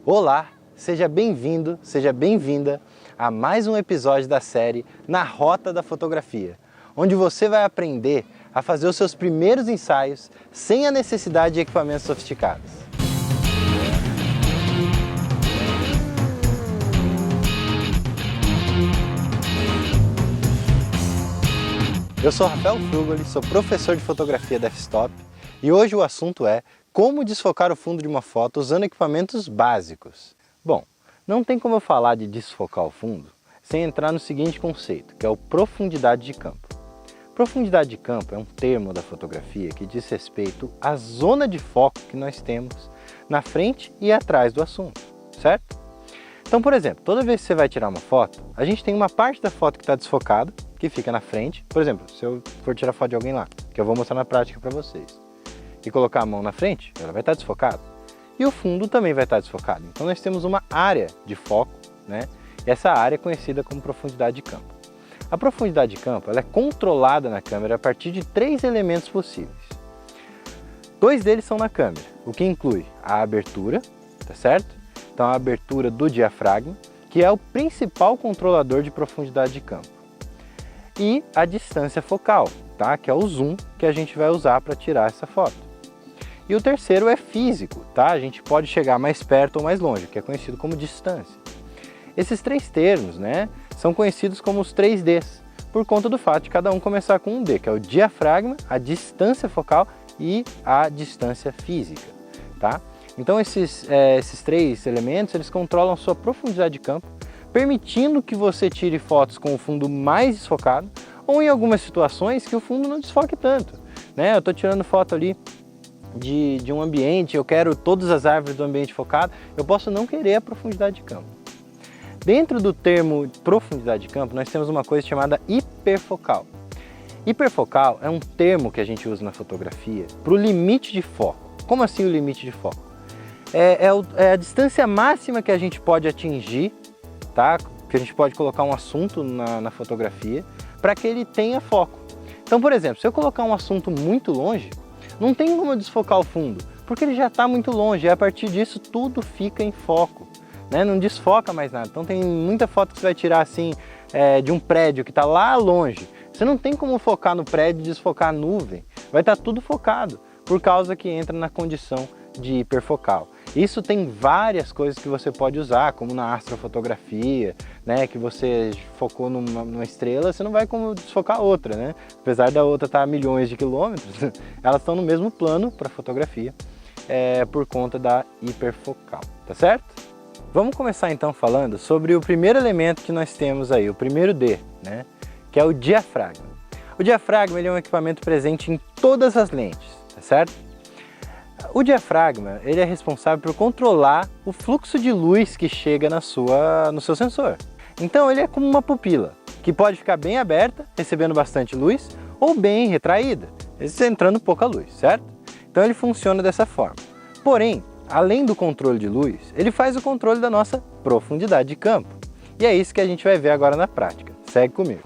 Olá, seja bem-vindo, seja bem-vinda a mais um episódio da série Na Rota da Fotografia, onde você vai aprender a fazer os seus primeiros ensaios sem a necessidade de equipamentos sofisticados. Eu sou Rafael Frugoli, sou professor de fotografia da F-Stop e hoje o assunto é como desfocar o fundo de uma foto usando equipamentos básicos. Bom, não tem como eu falar de desfocar o fundo sem entrar no seguinte conceito, que é o profundidade de campo. Profundidade de campo é um termo da fotografia que diz respeito à zona de foco que nós temos na frente e atrás do assunto, certo? Então, por exemplo, toda vez que você vai tirar uma foto, a gente tem uma parte da foto que está desfocada, que fica na frente. Por exemplo, se eu for tirar foto de alguém lá, que eu vou mostrar na prática para vocês, e colocar a mão na frente, ela vai estar desfocada. E o fundo também vai estar desfocado. Então nós temos uma área de foco, né? E essa área é conhecida como profundidade de campo. A profundidade de campo ela é controlada na câmera a partir de 3 elementos possíveis. 2 deles são na câmera, o que inclui a abertura, tá certo? Então a abertura do diafragma, que é o principal controlador de profundidade de campo. E a distância focal, tá? Que é o zoom que a gente vai usar para tirar essa foto. E o terceiro é físico, tá? A gente pode chegar mais perto ou mais longe, que é conhecido como distância. Esses 3 termos, né, são conhecidos como os 3Ds, por conta do fato de cada um começar com um D, que é o diafragma, a distância focal e a distância física, tá? Então esses 3 elementos, eles controlam a sua profundidade de campo, permitindo que você tire fotos com o fundo mais desfocado, ou em algumas situações que o fundo não desfoque tanto, né? Eu estou tirando foto ali de um ambiente, eu quero todas as árvores do ambiente focado, eu posso não querer a profundidade de campo. Dentro do termo profundidade de campo, nós temos uma coisa chamada hiperfocal. Hiperfocal é um termo que a gente usa na fotografia para o limite de foco. Como assim o limite de foco? É a distância máxima que a gente pode atingir, tá? Que a gente pode colocar um assunto na fotografia para que ele tenha foco. Então, por exemplo, se eu colocar um assunto muito longe, não tem como eu desfocar o fundo, porque ele já está muito longe e a partir disso tudo fica em foco, né? Não desfoca mais nada. Então tem muita foto que você vai tirar assim de um prédio que está lá longe. Você não tem como focar no prédio e desfocar a nuvem. Vai estar tudo focado, por causa que entra na condição de hiperfocal. Isso tem várias coisas que você pode usar, como na astrofotografia, né, que você focou numa estrela, você não vai como desfocar outra, né? Apesar da outra estar a milhões de quilômetros, elas estão no mesmo plano para fotografia, por conta da hiperfocal, tá certo? Vamos começar então falando sobre o primeiro elemento que nós temos aí, o primeiro D, né, que é o diafragma. O diafragma ele é um equipamento presente em todas as lentes, tá certo? O diafragma ele é responsável por controlar o fluxo de luz que chega no seu sensor. Então ele é como uma pupila, que pode ficar bem aberta, recebendo bastante luz, ou bem retraída, entrando pouca luz, certo? Então ele funciona dessa forma. Porém, além do controle de luz, ele faz o controle da nossa profundidade de campo. E é isso que a gente vai ver agora na prática. Segue comigo.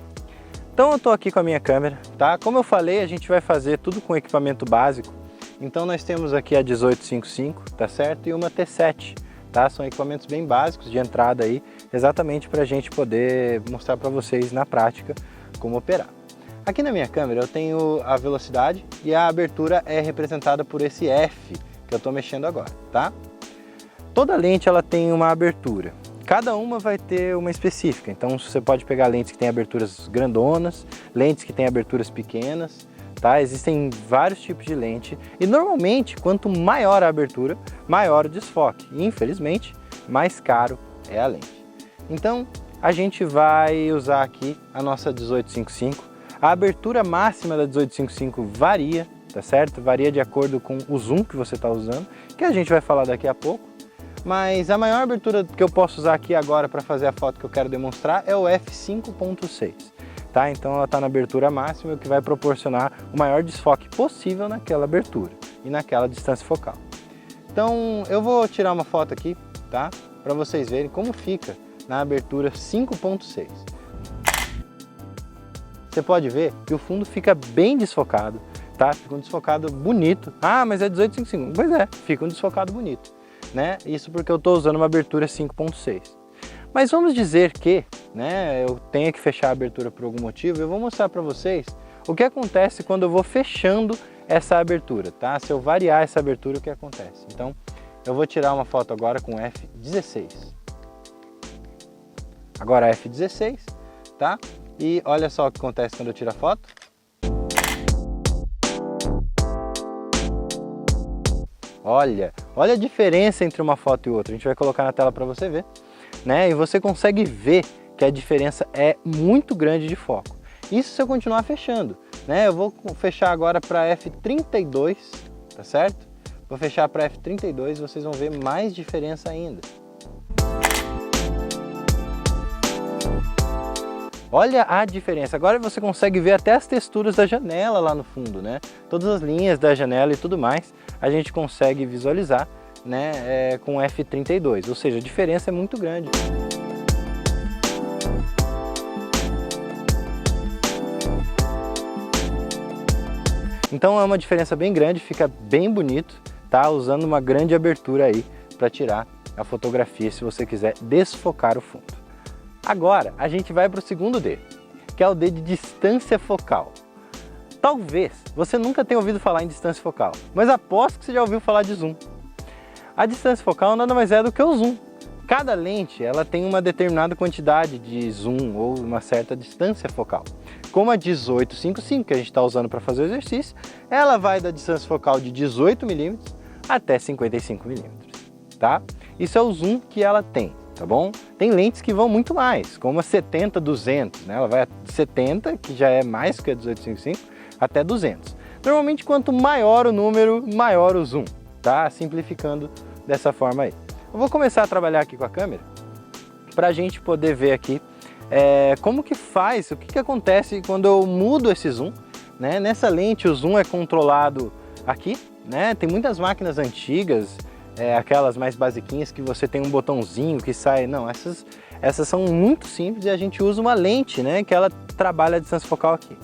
Então eu estou aqui com a minha câmera, tá? Como eu falei, a gente vai fazer tudo com equipamento básico. Então nós temos aqui a 1855, tá certo? E uma T7, tá? São equipamentos bem básicos de entrada aí, exatamente para a gente poder mostrar para vocês na prática como operar. Aqui na minha câmera eu tenho a velocidade e a abertura é representada por esse F que eu estou mexendo agora, tá? Toda lente ela tem uma abertura, cada uma vai ter uma específica, então você pode pegar lentes que têm aberturas grandonas, lentes que têm aberturas pequenas, tá? Existem vários tipos de lente e normalmente quanto maior a abertura, maior o desfoque e infelizmente mais caro é a lente. Então a gente vai usar aqui a nossa 1855, a abertura máxima da 1855 varia, tá certo? Varia de acordo com o zoom que você está usando, que a gente vai falar daqui a pouco, mas a maior abertura que eu posso usar aqui agora para fazer a foto que eu quero demonstrar é o f5.6. Tá? Então ela está na abertura máxima, o que vai proporcionar o maior desfoque possível naquela abertura e naquela distância focal. Então eu vou tirar uma foto aqui, tá? Para vocês verem como fica na abertura 5.6. Você pode ver que o fundo fica bem desfocado, tá? Fica um desfocado bonito. Ah, mas é 1855. Pois é, fica um desfocado bonito, né? Isso porque eu estou usando uma abertura 5.6. Mas vamos dizer que, né, eu tenha que fechar a abertura por algum motivo. Eu vou mostrar para vocês o que acontece quando eu vou fechando essa abertura, tá? Se eu variar essa abertura, o que acontece? Então, eu vou tirar uma foto agora com f16. Agora f16, tá? E olha só o que acontece quando eu tiro a foto. Olha a diferença entre uma foto e outra. A gente vai colocar na tela para você ver, né? E você consegue ver que a diferença é muito grande de foco. Isso se eu continuar fechando, né? Eu vou fechar agora para f32, tá certo? Vou fechar para f32 e vocês vão ver mais diferença ainda. Olha a diferença. Agora você consegue ver até as texturas da janela lá no fundo, né? Todas as linhas da janela e tudo mais, a gente consegue visualizar, né, com f32, ou seja, a diferença é muito grande. Então é uma diferença bem grande, fica bem bonito, tá? Usando uma grande abertura aí para tirar a fotografia se você quiser desfocar o fundo. Agora a gente vai para o segundo D, que é o D de distância focal. Talvez você nunca tenha ouvido falar em distância focal, mas aposto que você já ouviu falar de zoom. A distância focal nada mais é do que o zoom. Cada lente ela tem uma determinada quantidade de zoom ou uma certa distância focal. Como a 1855 que a gente está usando para fazer o exercício, ela vai da distância focal de 18 mm até 55 mm, tá? Isso é o zoom que ela tem, tá bom? Tem lentes que vão muito mais, como a 70-200, né? Ela vai de 70, que já é mais que a 1855, até 200. Normalmente quanto maior o número, maior o zoom, tá? Simplificando dessa forma aí. Eu vou começar a trabalhar aqui com a câmera para a gente poder ver aqui como que faz, o que que acontece quando eu mudo esse zoom, né? Nessa lente o zoom é controlado aqui, né? Tem muitas máquinas antigas, aquelas mais basiquinhas que você tem um botãozinho que sai, não, essas são muito simples e a gente usa uma lente, né, que ela trabalha a distância focal aqui.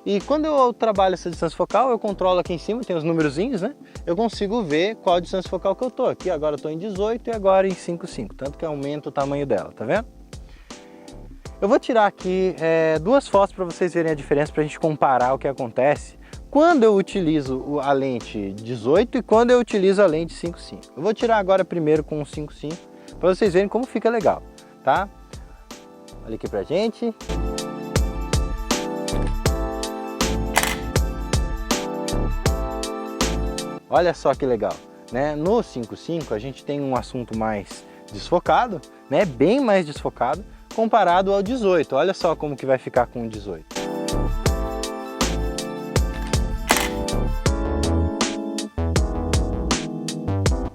E quando eu trabalho essa distância focal, eu controlo aqui em cima, tem os numerozinhos, né? Eu consigo ver qual a distância focal que eu tô. Aqui agora eu tô em 18 e agora em 5,5, tanto que aumenta o tamanho dela, tá vendo? Eu vou tirar aqui duas fotos para vocês verem a diferença, para a gente comparar o que acontece quando eu utilizo a lente 18 e quando eu utilizo a lente 5,5. Eu vou tirar agora primeiro com o 5,5 para vocês verem como fica legal, tá? Olha aqui pra gente. Olha só que legal, né? No 5.5 a gente tem um assunto mais desfocado, né? Bem mais desfocado, comparado ao 18. Olha só como que vai ficar com o 18.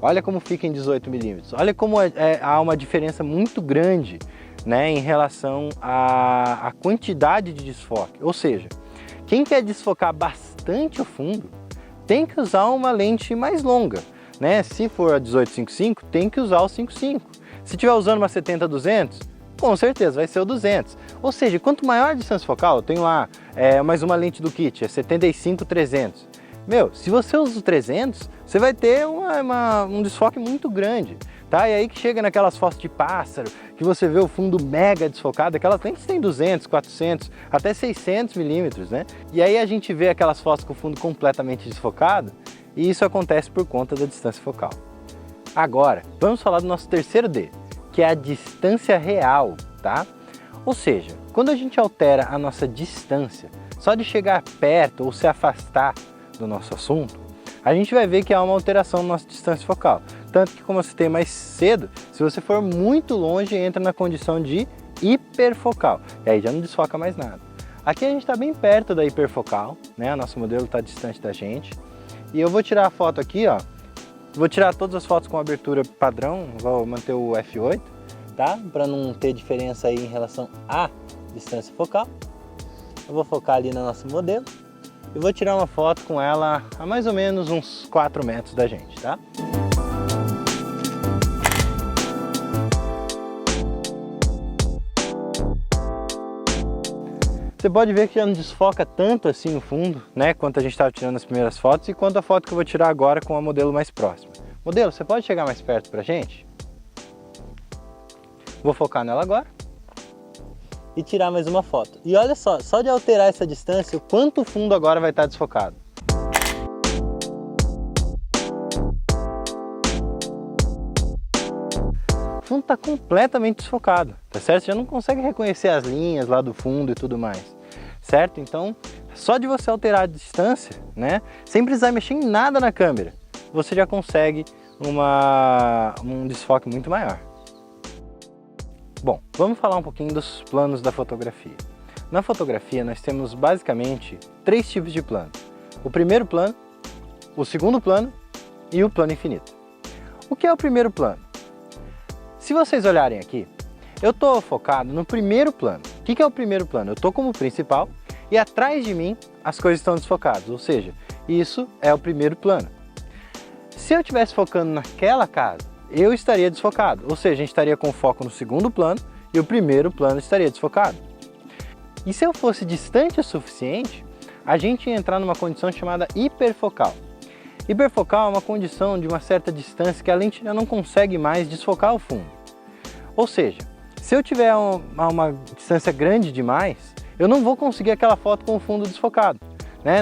Olha como fica em 18 mm. Olha como há uma diferença muito grande, né, em relação à quantidade de desfoque. Ou seja, quem quer desfocar bastante o fundo, tem que usar uma lente mais longa, né? Se for a 18-55, tem que usar o 5.5. Se estiver usando uma 70-200, com certeza vai ser o 200. Ou seja, quanto maior a distância focal, eu tenho lá mais uma lente do kit, é 75-300. Meu, se você usa o 300, você vai ter um desfoque muito grande, tá? E aí que chega naquelas fotos de pássaro, que você vê o fundo mega desfocado, aquelas lentes têm 200, 400, até 600 milímetros, né? E aí a gente vê aquelas fotos com o fundo completamente desfocado, e isso acontece por conta da distância focal. Agora, vamos falar do nosso terceiro D, que é a distância real, tá? Ou seja, quando a gente altera a nossa distância, só de chegar perto ou se afastar do nosso assunto, a gente vai ver que há uma alteração na nossa distância focal. Tanto que, como eu citei mais cedo, se você for muito longe, entra na condição de hiperfocal. E aí já não desfoca mais nada. Aqui a gente está bem perto da hiperfocal, né? Nosso modelo está distante da gente. E eu vou tirar a foto aqui, ó. Vou tirar todas as fotos com abertura padrão, vou manter o f8, tá? Para não ter diferença aí em relação à distância focal. Eu vou focar ali no nosso modelo. E vou tirar uma foto com ela a mais ou menos uns 4 metros da gente, tá? Você pode ver que já não desfoca tanto assim o fundo, né? Quanto a gente estava tirando as primeiras fotos e quanto a foto que eu vou tirar agora com a modelo mais próxima. Modelo, você pode chegar mais perto pra gente? Vou focar nela agora. E tirar mais uma foto. E olha só de alterar essa distância, o quanto o fundo agora vai estar desfocado. O fundo está completamente desfocado, tá certo? Você já não consegue reconhecer as linhas lá do fundo e tudo mais, certo? Então, só de você alterar a distância, né, sem precisar mexer em nada na câmera, você já consegue um desfoque muito maior. Bom, vamos falar um pouquinho dos planos da fotografia. Na fotografia nós temos basicamente 3 tipos de plano. O primeiro plano, o segundo plano e o plano infinito. O que é o primeiro plano? Se vocês olharem aqui, eu estou focado no primeiro plano. O que é o primeiro plano? Eu estou como principal e atrás de mim as coisas estão desfocadas, ou seja, isso é o primeiro plano. Se eu estivesse focando naquela casa, eu estaria desfocado, ou seja, a gente estaria com foco no segundo plano e o primeiro plano estaria desfocado. E se eu fosse distante o suficiente, a gente ia entrar numa condição chamada hiperfocal. Hiperfocal é uma condição de uma certa distância que a lente já não consegue mais desfocar o fundo. Ou seja, se eu tiver uma distância grande demais, eu não vou conseguir aquela foto com o fundo desfocado.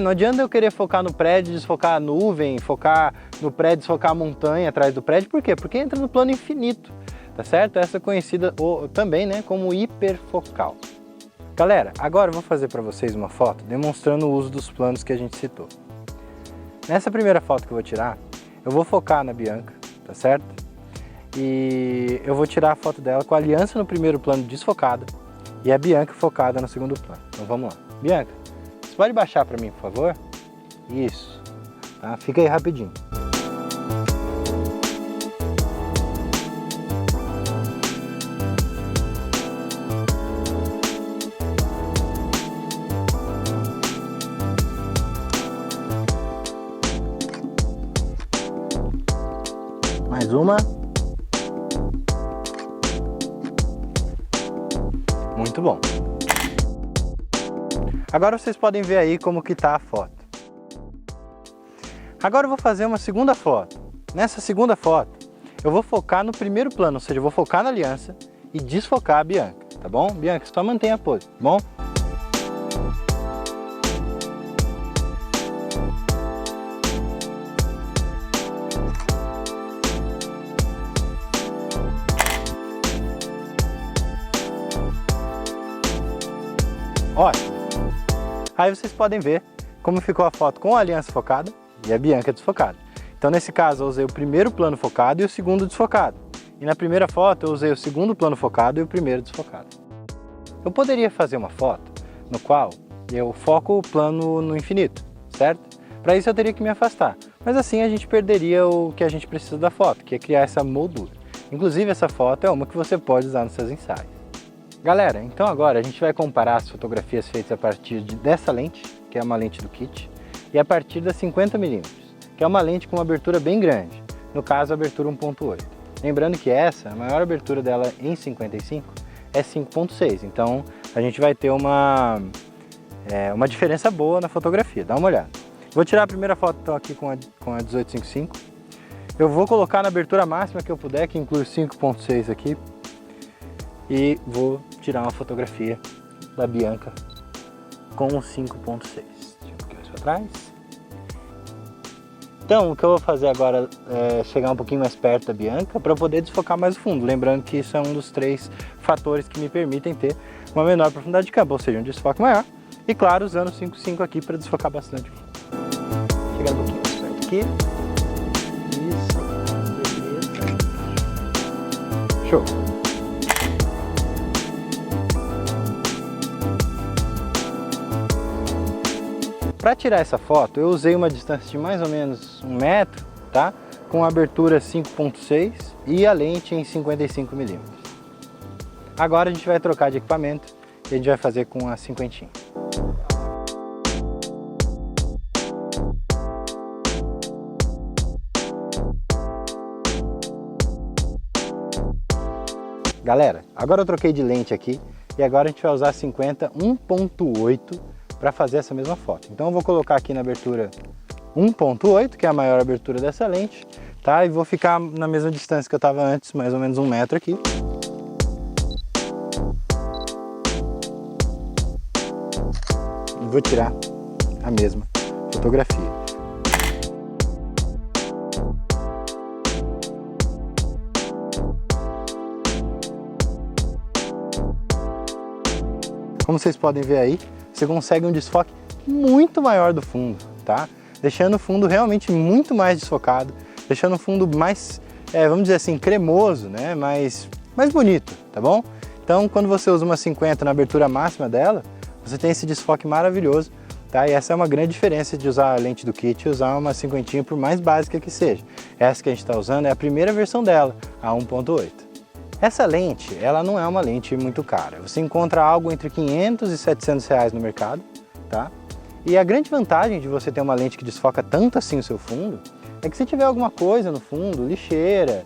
Não adianta eu querer focar no prédio, desfocar a nuvem, focar no prédio, desfocar a montanha atrás do prédio. Por quê? Porque entra no plano infinito, tá certo? Essa é conhecida também, né, como hiperfocal. Galera, agora eu vou fazer para vocês uma foto demonstrando o uso dos planos que a gente citou. Nessa primeira foto que eu vou tirar, eu vou focar na Bianca, tá certo? E eu vou tirar a foto dela com a aliança no primeiro plano desfocada e a Bianca focada no segundo plano. Então vamos lá. Bianca, você pode baixar para mim, por favor? Isso. Tá? Fica aí rapidinho. Mais uma. Muito bom. Agora vocês podem ver aí como que tá a foto. Agora eu vou fazer uma segunda foto. Nessa segunda foto, eu vou focar no primeiro plano, ou seja, eu vou focar na aliança e desfocar a Bianca, tá bom? Bianca, só mantenha a pose, tá bom? Ótimo! Aí vocês podem ver como ficou a foto com a aliança focada e a Bianca desfocada. Então nesse caso eu usei o primeiro plano focado e o segundo desfocado. E na primeira foto eu usei o segundo plano focado e o primeiro desfocado. Eu poderia fazer uma foto no qual eu foco o plano no infinito, certo? Para isso eu teria que me afastar, mas assim a gente perderia o que a gente precisa da foto, que é criar essa moldura. Inclusive essa foto é uma que você pode usar nos seus ensaios. Galera, então agora a gente vai comparar as fotografias feitas a partir dessa lente, que é uma lente do kit, e a partir da 50mm, que é uma lente com uma abertura bem grande, no caso a abertura 1.8. Lembrando que essa, a maior abertura dela em 55 é 5.6, então a gente vai ter uma diferença boa na fotografia, dá uma olhada. Vou tirar a primeira foto então aqui com a 1855, eu vou colocar na abertura máxima que eu puder, que inclui 5.6 aqui, e vou tirar uma fotografia da Bianca com o 5.6. Deixa eu um pouquinho mais para trás. Então, o que eu vou fazer agora é chegar um pouquinho mais perto da Bianca para poder desfocar mais o fundo. Lembrando que isso é um dos 3 fatores que me permitem ter uma menor profundidade de campo, ou seja, um desfoque maior. E claro, usando o 5.5 aqui para desfocar bastante o fundo. Chegar um pouquinho mais perto aqui. Isso. Beleza. Show. Para tirar essa foto, eu usei uma distância de mais ou menos 1 metro, tá? Com a abertura 5.6 e a lente em 55mm. Agora a gente vai trocar de equipamento e a gente vai fazer com a 50. Galera, agora eu troquei de lente aqui e agora a gente vai usar a 50 1.8 para fazer essa mesma foto. Então eu vou colocar aqui na abertura 1.8, que é a maior abertura dessa lente, tá? E vou ficar na mesma distância que eu estava antes, mais ou menos 1 metro aqui. E vou tirar a mesma fotografia. Como vocês podem ver aí, você consegue um desfoque muito maior do fundo, tá? Deixando o fundo realmente muito mais desfocado, deixando o fundo mais, vamos dizer assim, cremoso, né? mais bonito, tá bom? Então, quando você usa uma 50 na abertura máxima dela, você tem esse desfoque maravilhoso, tá? E essa é uma grande diferença de usar a lente do kit e usar uma 50, por mais básica que seja. Essa que a gente está usando é a primeira versão dela, a 1.8. Essa lente, ela não é uma lente muito cara. Você encontra algo entre 500 e 700 reais no mercado, tá? E a grande vantagem de você ter uma lente que desfoca tanto assim o seu fundo é que se tiver alguma coisa no fundo, lixeira,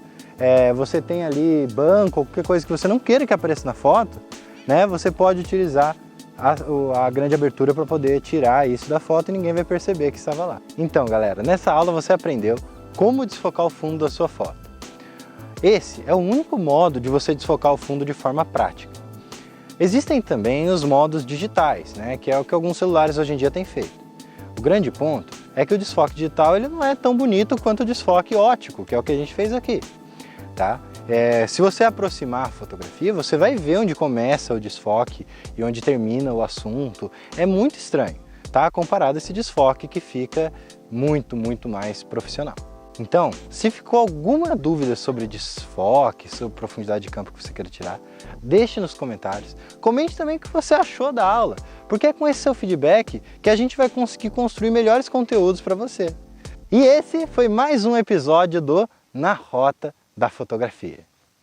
você tem ali banco, qualquer coisa que você não queira que apareça na foto, né? Você pode utilizar a grande abertura para poder tirar isso da foto e ninguém vai perceber que estava lá. Então, galera, nessa aula você aprendeu como desfocar o fundo da sua foto. Esse é o único modo de você desfocar o fundo de forma prática. Existem também os modos digitais, né, que é o que alguns celulares hoje em dia têm feito. O grande ponto é que o desfoque digital ele não é tão bonito quanto o desfoque óptico, que é o que a gente fez aqui. Tá? Se você aproximar a fotografia, você vai ver onde começa o desfoque e onde termina o assunto. É muito estranho, tá? Comparado a esse desfoque que fica muito mais profissional. Então, se ficou alguma dúvida sobre desfoque, sobre profundidade de campo que você queira tirar, deixe nos comentários. Comente também o que você achou da aula, porque é com esse seu feedback que a gente vai conseguir construir melhores conteúdos para você. E esse foi mais um episódio do Na Rota da Fotografia.